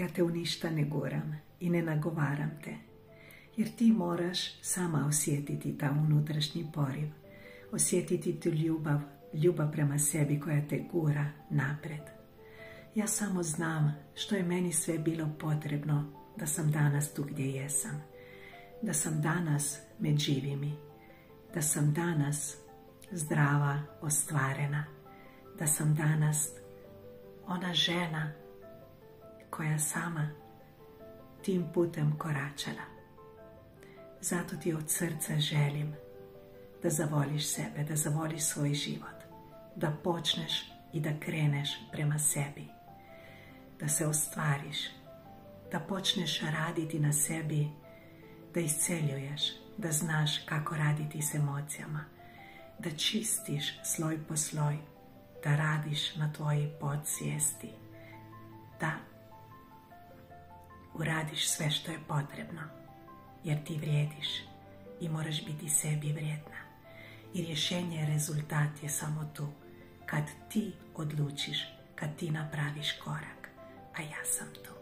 Ja te u ništa ne guram i ne nagovaram te, jer ti moraš sama osjetiti ta unutrašnji poriv, osjetiti tu ljubav prema sebi koja te gura napred. Ja samo znam što je meni sve bilo potrebno da sam danas tu gdje jesam, da sam danas med živimi, da sam danas zdrava, ostvarena, da sam danas ona žena koja sama tim putem koračala. Zato ti od srca želim da zavoliš sebe, da zavoliš svoj život, da počneš i da kreneš prema sebi, da se ostvariš, da počneš raditi na sebi, da isceljuješ, da znaš kako raditi s emocijama, da čistiš sloj po sloj, da radiš na tvojoj podsvijesti, da uradiš sve što je potrebno, jer ti vrijediš i moraš biti sebi vrijedna. I rješenje, rezultat je samo tu, kad ti odlučiš, kad ti napraviš korak, a ja sam tu.